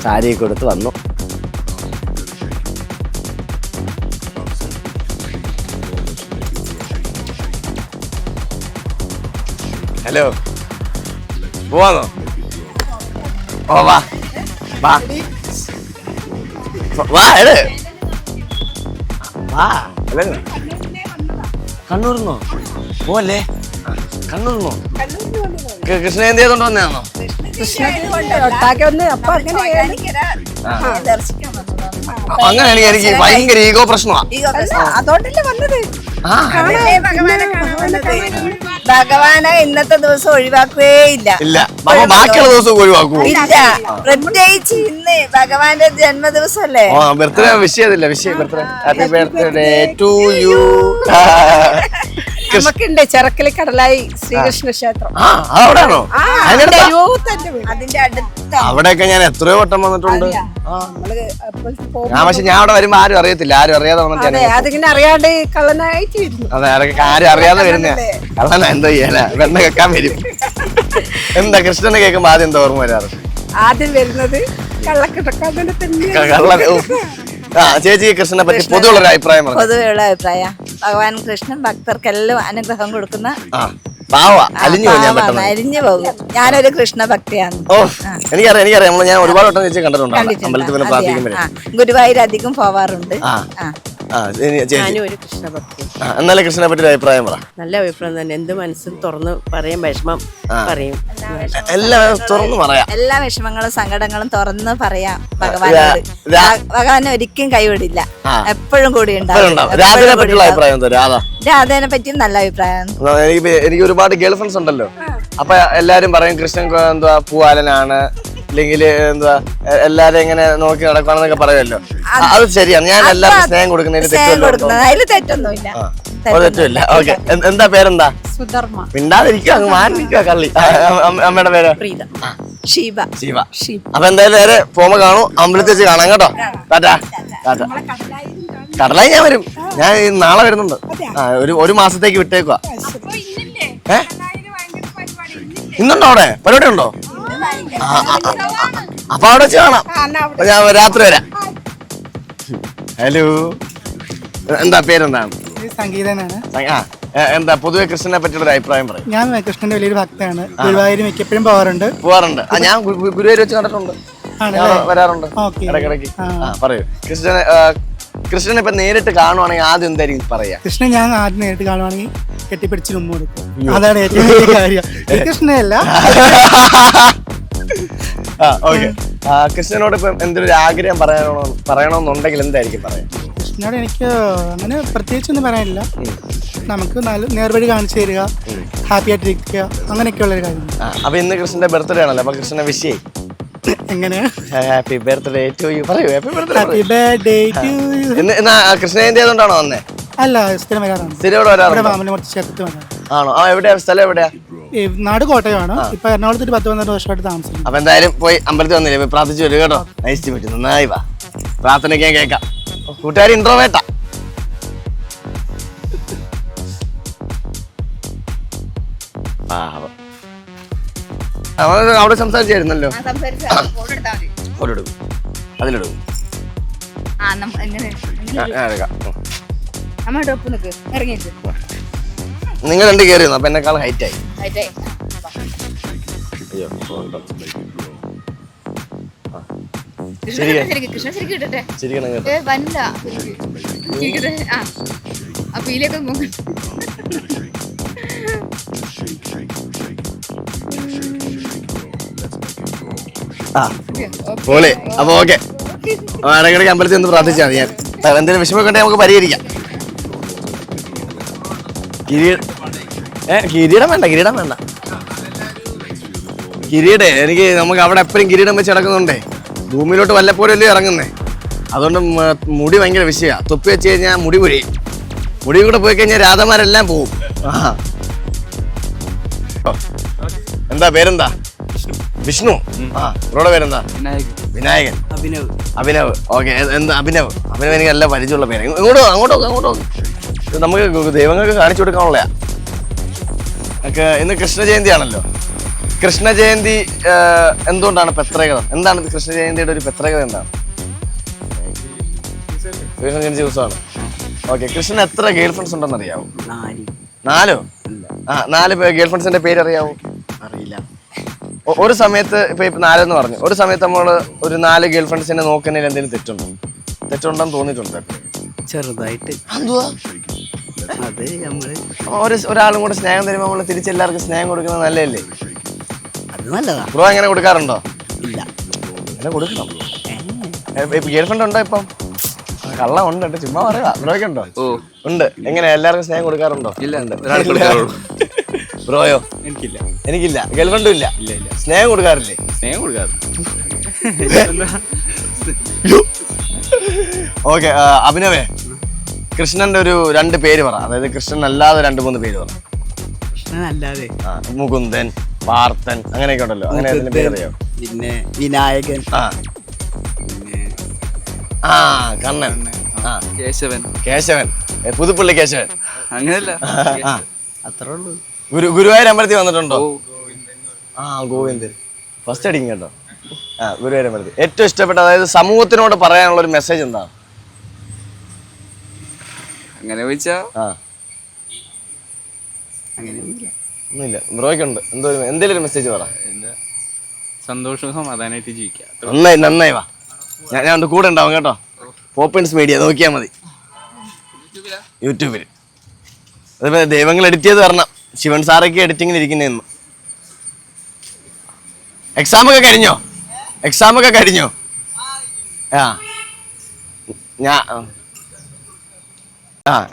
സാരി കൊടുത്ത് വന്നു. ഹലോ, പോവാന്നോ? ഓ വാ കണ്ണൂർന്നോ? പോവല്ലേ? കണ്ണൂർന്നോ? കൃഷ്ണ ജയന്തി ആയതുകൊണ്ട് വന്നതാണോ? അങ്ങനെയാണെങ്കിൽ എനിക്ക് ഭയങ്കര ഈഗോ പ്രശ്നമാണ്. അതോണ്ടല്ലേ വന്നത്. ഭഗവാനെ ഇന്നത്തെ ദിവസം ഒഴിവാക്കുകയേ ഇല്ല. ബാക്കിയുള്ള ദിവസം ഒഴിവാക്കുവോ? ഇല്ല, പ്രത്യേകിച്ച് ഇന്ന് ഭഗവാന്റെ ജന്മദിവസല്ലേ. ബർത്ത്ഡേ വിഷയത്തില്ല. Birthday happy birthday to you. നമുക്കുണ്ട് ചെറക്കല് കടലായി ശ്രീകൃഷ്ണ ക്ഷേത്രം. അവിടെയാണോ? അതിന്റെ അടുത്ത. അവിടെയൊക്കെ ഞാൻ എത്രയോ വട്ടം വന്നിട്ടുണ്ട്. പക്ഷെ ഞാൻ അവിടെ വരുമ്പോ ആരും അറിയത്തില്ല. ആരും അറിയാതെ വന്നിട്ട് അതിങ്ങനെ അറിയാണ്ട് കള്ളനായിട്ട് വരുന്നു. അതെ, ആരും അറിയാതെ വരുന്ന കള്ളന. എന്താ ചെയ്യാനാ? വെണ്ണ കേൾക്കാൻ വരും. എന്താ കൃഷ്ണനെ കേൾക്കുമ്പോ ആദ്യം എന്താ ഓർമ്മ വരാറ്? ആദ്യം വരുന്നത് കള്ളക്കിടക്കാതെ ചേച്ചി കൃഷ്ണനെ പറ്റി പൊതുവുള്ള അഭിപ്രായം? പൊതുവെയുള്ള അഭിപ്രായം, ഭഗവാൻ കൃഷ്ണൻ ഭക്തർക്കെല്ലാം അനുഗ്രഹം കൊടുക്കുന്ന അലിഞ്ഞു പോകും. ഞാനൊരു കൃഷ്ണ ഭക്തിയാണ്. എനിക്കറിയാം. ഞാൻ ഒരുപാട് വട്ടം ചേച്ചി കണ്ടിട്ടുണ്ട് അമ്പലത്തിൽ പ്രാർത്ഥിക്കുമ്പോൾ. ഗുരുവായൂർ അധികം പോവാറുണ്ട്. ആ ചേച്ചി ഞാനും ഒരു കൃഷ്ണഭക്തി. എന്നാലും കൃഷ്ണനെ പറ്റി ഒരു അഭിപ്രായം പറ. നല്ല അഭിപ്രായം തന്നെ. എന്ത് മനസ്സും തുറന്ന് പറയും, വിഷമം പറയും. എല്ലാം തുറന്നു പറയാം. എല്ലാ വിഷമങ്ങളും സങ്കടങ്ങളും തുറന്ന് പറയാം ഭഗവാനോട്. ഭഗവാൻ ഒരിക്കലും കൈവിടില്ല, എപ്പോഴും കൂടി ഉണ്ടാവും. രാധനെ പറ്റിയുള്ള അഭിപ്രായം എന്താ? രാധേനെ പറ്റിയും നല്ല അഭിപ്രായം. എനിക്ക് ഒരുപാട് ഗേൾ ഫ്രണ്ട്സ് ഉണ്ടല്ലോ. അപ്പൊ എല്ലാരും പറയും കൃഷ്ണൻ എന്തുവാ പൂവാലനാണ്, അല്ലെങ്കിൽ എന്തുവാ എല്ലാരും ഇങ്ങനെ നോക്കി നടക്കുകയാണെന്നൊക്കെ പറയുമല്ലോ. അത് ശരിയാണ്. ഞാൻ എല്ലാവർക്കും സ്നേഹം കൊടുക്കുന്നതിന് അതിൽ തെറ്റൊന്നുമില്ല. തെറ്റില്ല. ഓക്കെ, എന്താ പേരെന്താ? മിണ്ടാതിരിക്കുക, അങ്ങ് മാറിയിരിക്കുക കള്ളി. അമ്മയുടെ പേര് ഷീബ. ശിവ. അപ്പൊ എന്തായാലും നേരെ പോകുമ്പോ കാണും, അമ്പലത്തിൽ വെച്ച് കാണാം കേട്ടോ. ടാറ്റാ ടാറ്റ. കടലായി ഞാൻ വരും. ഞാൻ നാളെ വരുന്നുണ്ട്. ഒരു മാസത്തേക്ക് വിട്ടേക്കുക. ഇന്നുണ്ടോ അവിടെ പരിപാടി ഉണ്ടോ? അപ്പൊ അവിടെ വെച്ച് കാണാം. ഞാൻ രാത്രി വരാം. ഹലോ, എന്താ പേരെന്താണ്? സംഗീതനാണ്. എന്താ പൊതുവെ കൃഷ്ണനെ പറ്റിയുള്ള ഒരു അഭിപ്രായം പറയും? ഞാൻ കൃഷ്ണന്റെ വലിയൊരു ഭക്തനാണ്. ഗുരുവായൂർ മിക്കപ്പോഴും പോകാറുണ്ട്. ഞാൻ ഗുരുവായൂർ വെച്ച് കണ്ടിട്ടുണ്ട്, വരാറുണ്ട് ഇടയ്ക്കിടയ്ക്ക്. പറയൂ, കൃഷ്ണനെ ഇപ്പൊ നേരിട്ട് കാണുവാണെങ്കിൽ ആദ്യം എന്തായിരിക്കും പറയാ? കൃഷ്ണൻ ഞാൻ ആദ്യം നേരിട്ട് കാണുവാണെങ്കിൽ കെട്ടിപ്പിടിച്ച് മുമ്പ് കൊടുക്കും. അതാണ് ഏറ്റവും വലിയ കാര്യം. കൃഷ്ണനല്ല. ഓക്കെ, കൃഷ്ണനോട് ഇപ്പൊ എന്തൊരു ആഗ്രഹം പറയണമെന്നുണ്ടെങ്കിൽ എന്തായിരിക്കും പറയാ? കൃഷ്ണനോട് എനിക്ക് അങ്ങനെ പ്രത്യേകിച്ചൊന്നും പറയാനില്ല. നമുക്ക് നല്ല നേർവഴി കാണിച്ചു തരിക, ഹാപ്പി ആയിട്ടിരിക്കുക, അങ്ങനെയൊക്കെയുള്ളൊരു കാര്യം. അപ്പൊ ഇന്ന് കൃഷ്ണന്റെ ബർത്ത്ഡേ ആണല്ലോ, അപ്പൊ കൃഷ്ണനെ വിഷ് ചെയ്യും. എങ്ങനെയാ? ഹാപ്പി ബർത്ത്ഡേ ടു യു പറയൂ. Happy birthday. Happy birthday to you. Krishna Jayanti ആയതുകൊണ്ടാണോ വന്നേ? അല്ല, സ്ഥിരം വരാറാണ്. സ്ഥിരം വരാറുണ്ട്. ആണോ? എവിടെയാ സ്ഥലം? എവിടെയാ? നാട് കോട്ടയമാണ്. ഇപ്പൊ എറണാകുളത്ത് 10-12 വർഷമായിട്ട് താമസിക്കും. അപ്പൊ എന്തായാലും പോയി അമ്പലത്തിൽ വന്നില്ലേ, പ്രാർത്ഥിച്ചു വരും കേട്ടോ. Nice to meet. നന്നായി വാ, പ്രാർത്ഥനയ്ക്ക് ഞാൻ കേൾക്കാം. കൂട്ടുകാരി ഇൻട്രോവേർട്ടാ. അവിടെ സംസാരിച്ചായിരുന്നല്ലോ. അതിലിടും. നിങ്ങൾ രണ്ട് കയറി അപ്പൊ എന്നെക്കാൾ ഹൈറ്റ് ആയി. അയ്യോ, പോലെ. അപ്പൊ ഓക്കെ, ഇടയ്ക്കിടയ്ക്ക് അമ്പലത്തിൽ ഒന്ന് പ്രാർത്ഥിച്ചാൽ മതി. ഞാൻ എന്തെങ്കിലും വിഷമമൊക്കെ ഉണ്ടെങ്കിൽ നമുക്ക് പരിഹരിക്കാം. കിരീടം വേണ്ട. കിരീടേ എനിക്ക് നമുക്ക് അവിടെ എപ്പോഴും കിരീടം വെച്ച് കിടക്കുന്നുണ്ടേ. ഭൂമിയിലോട്ട് വല്ലപ്പോഴും അല്ലേ ഇറങ്ങുന്നേ. അതുകൊണ്ട് മുടി ഭയങ്കര വിഷയമാണ്. തൊപ്പി വെച്ച് കഴിഞ്ഞാൽ മുടി പൊഴിയും. മുടി കൂടെ പോയി കഴിഞ്ഞാൽ രാധമാരെല്ലാം പോവും. എന്താ പേരെന്താ? വിഷ്ണു. ബ്രോയുടെ പേരെന്താ? വിനായകൻ. അഭിനവ്. ഓക്കെ, എന്താ അഭിനവ്? എനിക്ക് നല്ല പരിചയമുള്ള പേര്. അങ്ങോട്ടോ നമുക്ക് ദൈവങ്ങൾക്ക് കാണിച്ചു കൊടുക്കാനുള്ളയാ. ഇന്ന് കൃഷ്ണ ജയന്തി ആണല്ലോ. കൃഷ്ണ ജയന്തി എന്തുകൊണ്ടാണ് പ്രത്യേകത? എന്താണ് കൃഷ്ണ ജയന്തിയുടെ ഒരു പ്രത്യേകത? എന്താണ്? കൃഷ്ണ ജയന്തി ദിവസമാണ്. ഓക്കെ, കൃഷ്ണൻ എത്ര ഗേൾ ഫ്രണ്ട്സ് ഉണ്ടെന്ന് അറിയാവോ? 4. 4 ഗേൾ ഫ്രണ്ട്സിന്റെ പേര് അറിയാവോ? അറിയില്ല. ഒരു സമയത്ത് ഇപ്പൊ 4 എന്ന് പറഞ്ഞു. ഒരു സമയത്ത് നമ്മള് ഒരു 4 ഗേൾ ഫ്രണ്ട്സിനെ നോക്കുന്നതിൽ എന്തെങ്കിലും തെറ്റുണ്ടെന്ന് തോന്നിയിട്ടുണ്ട്? ചെറുതായിട്ട്. അത് നമ്മള് ഒരാളും കൂടെ സ്നേഹം തരുമ്പോൾ നമ്മള് തിരിച്ചെല്ലാവർക്കും സ്നേഹം കൊടുക്കുന്നത് നല്ലതല്ലേ? അത് നല്ലതാ. ബ്രോ എങ്ങനെ കൊടുക്കാറുണ്ടോ? ഇല്ല. അങ്ങനെ കൊടുക്കണം. ഗേൾ ഫ്രണ്ട് ഉണ്ടോ ഇപ്പം? കള്ള ഉണ്ട്, ചുമ്മാ പറയാ. ബ്രോയ്ക്ക് ഉണ്ടോ? ഉണ്ട്. എങ്ങനെ എല്ലാവർക്കും സ്നേഹം കൊടുക്കാറുണ്ടോ? ഇല്ല. ബ്രോയോ? എനിക്കില്ല. ഗേൾ ഫ്രണ്ടും ഇല്ല. സ്നേഹം കൊടുക്കാറില്ലേ? ഓക്കെ, അഭിനവേ, കൃഷ്ണന്റെ ഒരു 2 പേര് പറ. അതായത് കൃഷ്ണൻ അല്ലാതെ 2-3 പേര് പറ. കൃഷ്ണനല്ലാതെ മുകുന്ദൻ, പാർത്ഥൻ, അങ്ങനെയൊക്കെ ഉണ്ടല്ലോ. അങ്ങനെ പേരറിയോ? പിന്നെ വിനായകൻ, കണ്ണൻ, കേശവൻ, പുതുപ്പള്ളി കേശവൻ. അങ്ങനെയല്ല, അത്രേ ഉള്ളൂ. ഗുരുവായൂർ അമ്പലത്തിൽ വന്നിട്ടുണ്ടോ? ഗോവിന്ദൻ ഫസ്റ്റ് അടിക്കും കേട്ടോ. ഗുരുവായൂർ അമ്പലത്തിൽ ഏറ്റവും ഇഷ്ടപ്പെട്ട, അതായത് സമൂഹത്തിനോട് പറയാനുള്ള ഒരു മെസ്സേജ് എന്താണ്? അങ്ങനെ ചോദിച്ചാ ഒന്നുമില്ല. ബ്രോയ്ക്കുണ്ട് എന്തെങ്കിലും ഒരു മെസ്സേജ് പറ. സന്തോഷവും സമാധാനമായിട്ട് ജീവിക്കാം. നന്നായി വാ. ഞാൻ കൂടെ ഉണ്ടാവും കേട്ടോ. പോപ്പിൻസ് മീഡിയ നോക്കിയാൽ മതി. യൂട്യൂബിൽ. അതിപ്പോ ദൈവങ്ങൾ എഡിറ്റ് ചെയ്ത് തരണം. ശിവൻ സാറൊക്കെ എഡിറ്റിങ്ങിന് ഇരിക്കുന്നതെന്ന്. എക്സാമൊക്കെ കഴിഞ്ഞോ?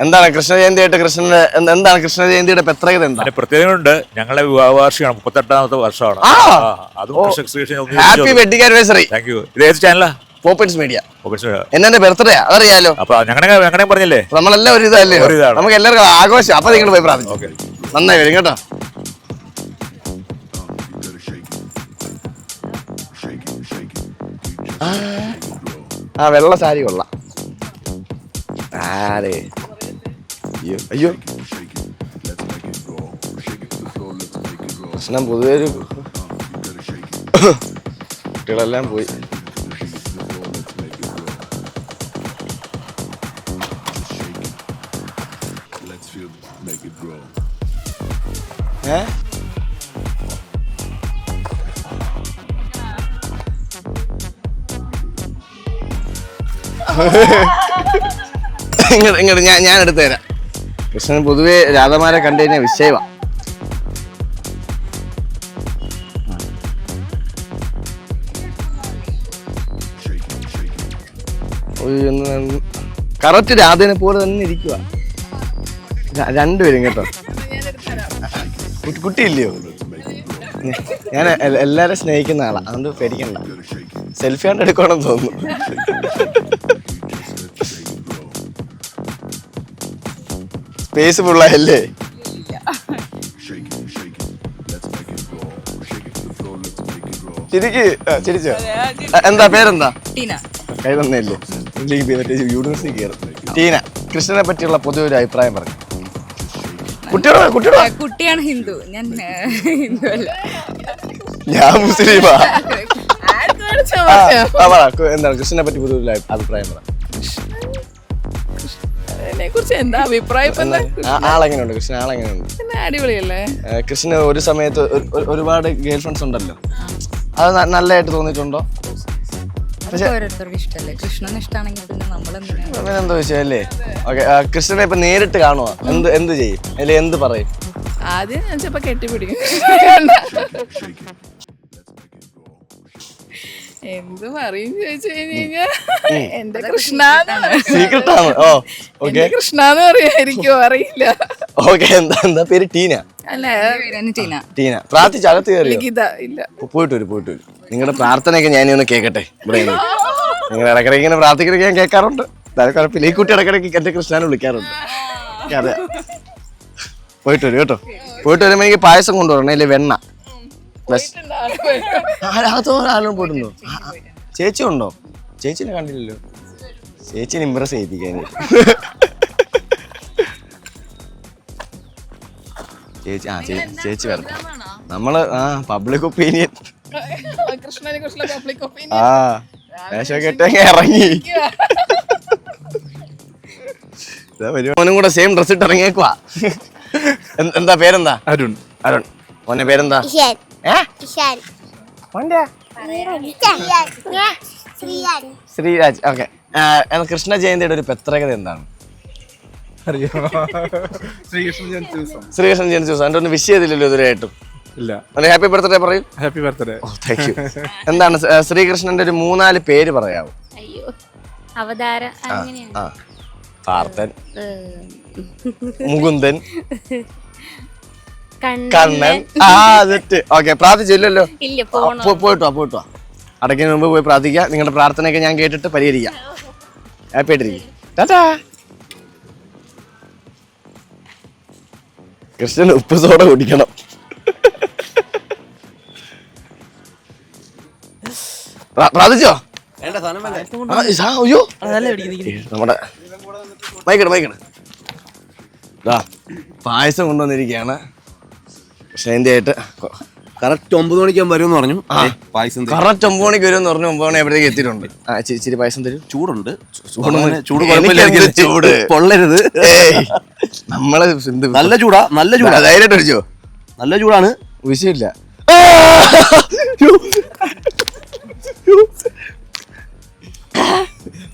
എന്താണ് കൃഷ്ണ ജയന്തിയായിട്ട് കൃഷ്ണന്റെ എന്താണ് കൃഷ്ണ ജയന്തിയുടെ പ്രത്യേകത? എന്താണ് പ്രത്യേകതയുണ്ട്? ഞങ്ങളെ വിവാഹ വാർഷികമാണ്, 38ാമത്തെ വർഷമാണ്. Happy wedding anniversary. Thank you. ഇത് ഏത് ചാനലാ? Poppins media. എന്നെ ബർത്ത്ഡേ അതറിയാലോ. അപ്പൊ ഞങ്ങളെ പറഞ്ഞില്ലേ, നമ്മളെല്ലാം ഒരു ഇതല്ലേ, നമുക്ക് എല്ലാവർക്കും ആഘോഷം. അപ്പൊ നിങ്ങൾ പോയി പ്രാർത്ഥിച്ചു. നന്നായി വരും കേട്ടോ. ആ വെള്ള സാരി കൊള്ളാം. അയ്യോ കൃഷ്ണൻ പൊതുവെ ഒരു കുട്ടികളെല്ലാം പോയി. ഇങ്ങോട്ട് ഞാൻ എടുത്തു തരാം. കൃഷ്ണൻ പൊതുവെ രാധമാരെ കണ്ടു കഴിഞ്ഞാൽ വിഷയമാണ്. കറക്റ്റ് രാധേനെ പോലെ തന്നെ ഇരിക്കുക രണ്ടുപേരും കേട്ടോ. കുട്ടിയില്ലയോ? ഞാൻ എല്ലാരും സ്നേഹിക്കുന്ന ആളാ, അതുകൊണ്ട് പേടിക്കണ്ട. സെൽഫി കണ്ട് എടുക്കണമെന്ന് തോന്നുന്നു. സ്പേസ് ഫുള്ളായല്ലേ? ചിരിച്ചോ? എന്താ പേരെന്താ? കൈ തന്നെയല്ലേ യൂണിവേഴ്സിറ്റി കയറും. ടീന, കൃഷ്ണനെ പറ്റിയുള്ള പൊതുവെ ഒരു അഭിപ്രായം പറഞ്ഞു. കുട്ടിയാണ് ഹിന്ദു, ഞാൻ ഹിന്ദു അല്ല, ഞാൻ മുസ്ലിമാ. എന്താണ് കൃഷ്ണനെ പറ്റി പൊതുവെ അഭിപ്രായം പറ. കുറിച്ച് എന്താ അഭിപ്രായം? ആളെങ്ങനെയുണ്ട് കൃഷ്ണൻ? ആളെങ്ങനെയുണ്ട്? അടിപൊളിയല്ലേ? കൃഷ്ണന് ഒരു സമയത്ത് ഒരുപാട് ഗേൾ ഫ്രണ്ട്സ് ഉണ്ടല്ലോ, അത് നല്ലതായിട്ട് തോന്നിയിട്ടുണ്ടോ? ഓരോരുത്തർക്കും ഇഷ്ടല്ലേ. കൃഷ്ണന് ഇഷ്ടമാണെങ്കിൽ പിന്നെ നമ്മളെന്തിനാ എന്തോ വിഷയല്ലേ? ഓക്കെ, കൃഷ്ണനെ ഇപ്പൊ നേരിട്ട് കാണുവാ, എന്ത് ചെയ്യും? അല്ലെ എന്ത് പറയും? ആദ്യം ഞാൻ ചിലപ്പോ കെട്ടിപ്പിടിക്കും. എന്ത് പറയും ചോദിച്ചു കഴിഞ്ഞാ എന്റെ സീക്രട്ടാണ്. ഓ ഓക്കെ, കൃഷ്ണന്ന് പറയായിരിക്കും, അറിയില്ല. ഓക്കെ, എന്താ പേര്? ടീന. ടീന പ്രാർത്ഥിച്ച് അകത്ത് കയറി? പോയിട്ട് വരും. നിങ്ങളുടെ പ്രാർത്ഥനയൊക്കെ ഞാനൊന്ന് കേൾക്കട്ടെ. ഇവിടെ നിങ്ങൾ ഇടക്കിടയ്ക്ക് ഇങ്ങനെ പ്രാർത്ഥിക്കണൊക്കെ ഞാൻ കേൾക്കാറുണ്ട്. കുഴപ്പമില്ല. ഈ കുട്ടി ഇടക്കിടയ്ക്ക് എന്റെ കൃഷ്ണനെ വിളിക്കാറുണ്ട്. അതെ, പോയിട്ട് വരും കേട്ടോ. പോയിട്ട് വരുമ്പോ എനിക്ക് പായസം കൊണ്ടുവരണം, അല്ലെ വെണ്ണ. ആരും പോയിട്ടുണ്ടോ? ചേച്ചി ഉണ്ടോ? ചേച്ചിനെ കണ്ടില്ലല്ലോ. ചേച്ചിനെ ഇമ്പ്രസ് ചെയ്യിപ്പിക്കാൻ ചേച്ചി വരണം. നമ്മള് പബ്ലിക് ഒപ്പീനിയൻ വേഷമൊക്കെ ഇറങ്ങി. മോനും കൂടെ സെയിം ഡ്രസ് ഇട്ട് ഇറങ്ങിയേക്കുവാ. എന്താ പേരെന്താ? അരുൺ. മോനെ പേരെന്താ? ശ്രീരാജ്. ഓക്കെ, കൃഷ്ണ ജയന്തിയുടെ ഒരു പ്രത്യേകത എന്താണ്? ശ്രീകൃഷ്ണ ജയന്തി ദിവസം എൻ്റെ ഒന്ന് വിഷ് ചെയ്തില്ലല്ലോ ഇതുവരെയായിട്ടും. ഇല്ല. ഹാപ്പി ബർത്ത്ഡേ പറയൂ. Happy birthday. Thank U. എന്താണ് ശ്രീകൃഷ്ണന്റെ ഒരു 3-4 പേര് പറയാവോ? അവതാരം പാർത്ഥൻ, മുകുന്ദൻ, കണ്ണൻ. ഓക്കെ, പ്രാർത്ഥിച്ചില്ലല്ലോ. പോയിട്ടോ അടയ്ക്കുന്നതിന് മുമ്പ് പോയി പ്രാർത്ഥിക്കുക. നിങ്ങളുടെ പ്രാർത്ഥനയൊക്കെ ഞാൻ കേട്ടിട്ട് പരിഹരിക്കാം. ഹാപ്പി ആയിട്ടിരിക്കും. ടാറ്റാ. കൃഷ്ണൻ ഉപ്പ് സോഡ കുടിക്കണം. പ്രാർത്ഥിച്ചോ? അയ്യോ, നമ്മുടെ മൈക്കട് പായസം കൊണ്ടുവന്നിരിക്കുകയാണ്. ജയന്തിയായിട്ട് കറക്റ്റ് 9 മണിക്ക് വരുമെന്ന് പറഞ്ഞു. പായസം കറക്റ്റ് 9 മണിക്ക് വരുമെന്ന് പറഞ്ഞു. 9 മണി എവിടേക്ക് എത്തിയിട്ടുണ്ട്. ഇച്ചിരി പായസം തരും. ചൂടുണ്ട്. ചൂട് പൊള്ളരുത്. നമ്മള് നല്ല ചൂടാ. ധൈര്യമായിട്ട് അടിച്ചോ. നല്ല ചൂടാണ്, വിഷയമില്ല.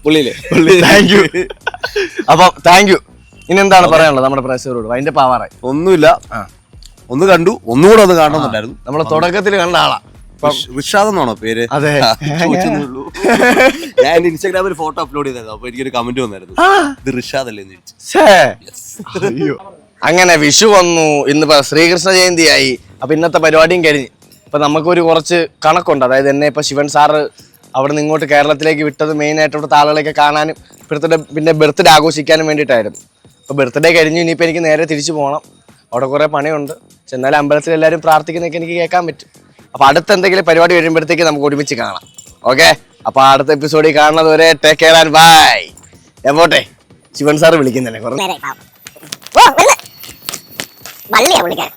പുള്ളിയില്ലേ? Thank you. അപ്പൊ താങ്ക് യു. ഇനി എന്താണ് പറയാനുള്ളത് നമ്മുടെ പ്രേക്ഷകരോട്? അതിന്റെ പാവാറായി ഒന്നുമില്ല, ഒന്ന് കണ്ടു, ഒന്നുകൂടെ ഒന്ന് കാണണമെന്നുണ്ടായിരുന്നു. നമ്മള് തുടക്കത്തിൽ കണ്ട ആളാ. റിഷാദ് എന്നാണോ പേര്? അതെ. ഞാൻ എന്റെ ഇൻസ്റ്റാഗ്രാമിൽ ഫോട്ടോ അപ്ലോഡ് ചെയ്തായിരുന്നു. അപ്പൊ എനിക്കൊരു കമന്റ് വന്നായിരുന്നു, ഇത് റിഷാദ് അല്ലേ എന്ന് ചോദിച്ചു. അങ്ങനെ വിഷു വന്നു, ഇന്നിപ്പോ ശ്രീകൃഷ്ണ ജയന്തിയായി. അപ്പൊ ഇന്നത്തെ പരിപാടിയും കഴിഞ്ഞ് ഇപ്പൊ നമുക്കൊരു കുറച്ച് കണക്കുണ്ട്. അതായത് എന്നെ ഇപ്പൊ ശിവൻ സാറ് അവിടെ നിന്ന് ഇങ്ങോട്ട് കേരളത്തിലേക്ക് വിട്ടത് മെയിൻ ആയിട്ട് ഇവിടുത്തെ ആളുകളെയൊക്കെ കാണാനും പിന്നെ ബർത്ത്ഡേ ആഘോഷിക്കാനും വേണ്ടിയിട്ടായിരുന്നു. അപ്പൊ ബർത്ത്ഡേ കഴിഞ്ഞു, ഇനിയിപ്പോൾ എനിക്ക് നേരെ തിരിച്ചു പോകണം. അവിടെ കുറേ പണിയുണ്ട്. ചെന്നാലും അമ്പലത്തിൽ എല്ലാവരും പ്രാർത്ഥിക്കുന്നതൊക്കെ എനിക്ക് കേൾക്കാൻ പറ്റും. അപ്പൊ അടുത്ത എന്തെങ്കിലും പരിപാടി വരുമ്പോഴത്തേക്ക് നമുക്ക് ഒരുമിച്ച് കാണാം. ഓക്കെ, അപ്പൊ അടുത്ത എപ്പിസോഡിൽ കാണുന്നത് വരെ ടേക്ക് കെയർ ആൻഡ് ബൈ. എപ്പോട്ടെ ശിവൻ സാറ് വിളിക്കുന്നല്ലേ കുറേ വള്ളിയാ വിളിക്കാൻ